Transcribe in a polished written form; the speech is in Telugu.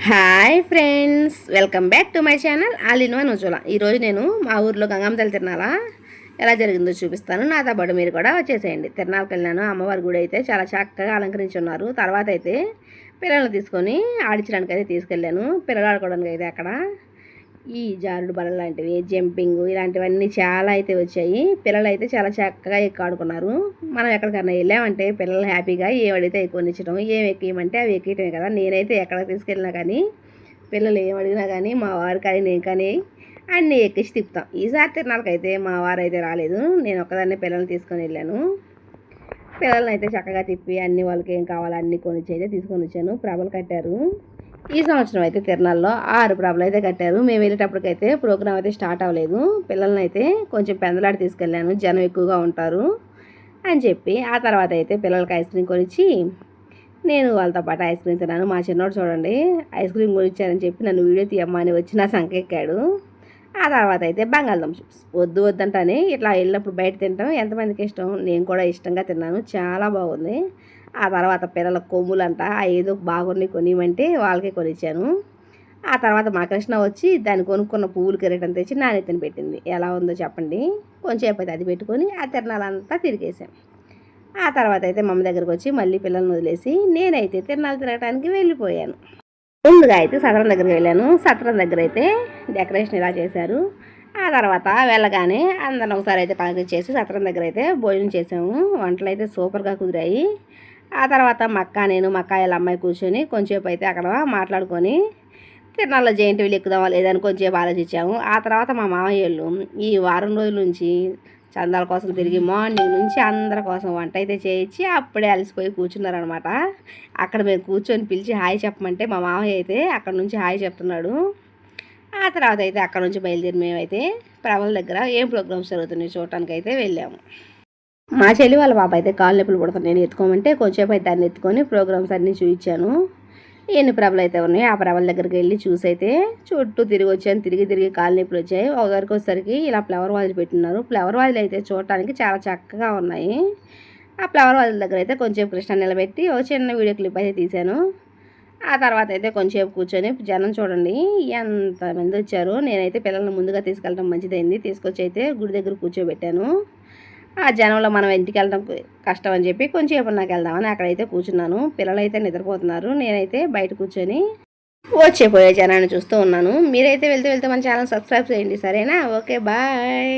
Hi friends, welcome back to my channel all in one Ujwala. ఈరోజు నేను మా ఊర్లో గంగమ్మ తల్లి తిరణాల ఎలా జరిగిందో చూపిస్తాను. నాతో పాటు మీరు కూడా వచ్చేసేయండి. తిరణాలకు వెళ్ళాను. అమ్మవారి గుడి అయితే చాలా చక్కగా అలంకరించి ఉన్నారు. తర్వాత అయితే పిల్లల్ని తీసుకొని ఆడించడానికి అయితే తీసుకెళ్ళాను. పిల్లలు ఆడుకోవడానికి అయితే అక్కడ ఈ జారుడు బల్ల లాంటివి, జంపింగ్ ఇలాంటివన్నీ చాలా అయితే వచ్చాయి. పిల్లలు అయితే చాలా చక్కగా ఎక్కి ఆడుకున్నారు. మనం ఎక్కడికన్నా వెళ్ళామంటే పిల్లలు హ్యాపీగా ఏమడిగితే కొనిచ్చడం, ఏం ఎక్కియమంటే అవి ఎక్కియటమే కదా. నేనైతే ఎక్కడికి తీసుకెళ్ళినా కానీ పిల్లలు ఏమడిగినా కానీ మా వారు కానీ నేను కానీ అన్నీ ఎక్కించి తిప్పుతాం. ఈసారి తిరణాలకైతే మా వారు అయితే రాలేదు. నేను ఒక్కదాన్నే పిల్లల్ని తీసుకొని వెళ్ళాను. పిల్లల్ని అయితే చక్కగా తిప్పి అన్ని వాళ్ళకి ఏం కావాలో అన్నీ కొనిచ్చి అయితే తీసుకొని వచ్చాను. ప్రభలు కట్టారు. ఈ సంవత్సరం అయితే తిరణాల్లో 6 ప్రభలు అయితే కట్టారు. మేము వెళ్ళేటప్పటికైతే ప్రోగ్రామ్ అయితే స్టార్ట్ అవ్వలేదు. పిల్లల్ని అయితే కొంచెం పెందలాడి తీసుకెళ్ళాను, జనం ఎక్కువగా ఉంటారు అని చెప్పి. ఆ తర్వాత అయితే పిల్లలకి ఐస్ క్రీమ్ కొనిచ్చి నేను వాళ్ళతో పాటు ఐస్ క్రీమ్ తిన్నాను. మా చిన్నోడు చూడండి, ఐస్ క్రీమ్ కొనిచ్చారని చెప్పి నన్ను వీడియో తీయమ్మా అని వచ్చి నా సంకెక్కాడు. ఆ తర్వాత అయితే బంగాళదుంప చిప్స్ వద్దు వద్దంటని ఇట్లా వెళ్ళినప్పుడు బయట తింటాం ఎంతమందికి ఇష్టం. నేను కూడా ఇష్టంగా తిన్నాను, చాలా బాగుంది. ఆ తర్వాత పిల్లల కొమ్ములంట ఏదో బాగున్నాయి కొనివ్వమంటే వాళ్ళకే కొనిచ్చాను. ఆ తర్వాత మా కృష్ణ వచ్చి దాన్ని కొనుక్కున్న పువ్వులు కిరీటం తెచ్చి నా నెత్తిన పెట్టింది. ఎలా ఉందో చెప్పండి. కొంచెం అయితే అది పెట్టుకొని ఆ తిరణాలంతా తిరిగేసాం. ఆ తర్వాత అయితే మమ్మ దగ్గరకు వచ్చి మళ్ళీ పిల్లల్ని వదిలేసి నేనైతే తిరణాలు తిరగడానికి వెళ్ళిపోయాను. ముందుగా అయితే సత్రం దగ్గరికి వెళ్ళాను. సత్రం దగ్గర అయితే డెకరేషన్ ఇలా చేశారు. ఆ తర్వాత వెళ్ళగానే అందరం ఒకసారి అయితే పలకరించేసి సత్రం దగ్గర అయితే భోజనం చేసాము. వంటలు అయితే సూపర్గా కుదిరాయి. ఆ తర్వాత నేను మా వాళ్ళ అమ్మాయి కూర్చొని కొంచెంసేపు అయితే అక్కడ మాట్లాడుకొని తిరణాల్లో జైంట్ వీళ్ళు ఎక్కుదామా లేదని కొంచెంసేపు ఆలోచించాము. ఆ తర్వాత మా మామయ్యలు ఈ వారం రోజుల నుంచి చందాల కోసం తిరిగి మార్నింగ్ నుంచి అందరి కోసం వంట అయితే చేయించి అప్పుడే అలసిపోయి కూర్చున్నారనమాట. అక్కడ మేము కూర్చొని పిలిచి హాయ్ చెప్పమంటే మా మామయ్య అయితే అక్కడ నుంచి హాయ్ చెప్తున్నాడు. ఆ తర్వాత అయితే అక్కడ నుంచి బయలుదేరి మేమైతే ప్రభల దగ్గర ఏం ప్రోగ్రామ్స్ జరుగుతున్నాయి చూడటానికి అయితే వెళ్ళాము. మా చెల్లి వాళ్ళ పాప అయితే కాళ్ళు నొప్పులు పుడతాను నేను ఎత్తుకోమంటే కొంచెంసేపు అయితే దాన్ని ఎత్తుకొని ప్రోగ్రామ్స్ అన్నీ చూపించాను. ఎన్ని ప్రభలు అయితే ఉన్నాయో ఆ ప్రభల దగ్గరికి వెళ్ళి చూసి అయితే చుట్టూ తిరిగి వచ్చాను. తిరిగి కాళ్ళు నొప్పులు వచ్చాయి. ఒకరికి వచ్చేసరికి ఇలా ఫ్లవర్ వాజులు పెట్టినారు. ఫ్లవర్ వాజులు అయితే చూడటానికి చాలా చక్కగా ఉన్నాయి. ఆ ఫ్లవర్ వాజుల దగ్గర అయితే కొంచెం కృష్ణ నిలబెట్టి ఒక చిన్న వీడియో క్లిప్ అయితే తీశాను. ఆ తర్వాత అయితే కొంచెంసేపు కూర్చొని జనం చూడండి ఎంతమంది వచ్చారు. నేనైతే పిల్లల్ని ముందుగా తీసుకెళ్ళడం మంచిదైంది. తీసుకొచ్చి అయితే గుడి దగ్గర కూర్చోబెట్టాను. ఆ జనంలో మనం ఇంటికి వెళ్ళడం కష్టం అని చెప్పి కొంచెంసేపు నాకు వెళ్దామని అక్కడైతే కూర్చున్నాను. పిల్లలు అయితే నిద్రపోతున్నారు. నేనైతే బయట కూర్చొని వచ్చేపోయే జనాన్ని చూస్తూ ఉన్నాను. మీరైతే వెళ్తే మన ఛానల్ సబ్స్క్రైబ్ చేయండి, సరేనా? Okay, bye.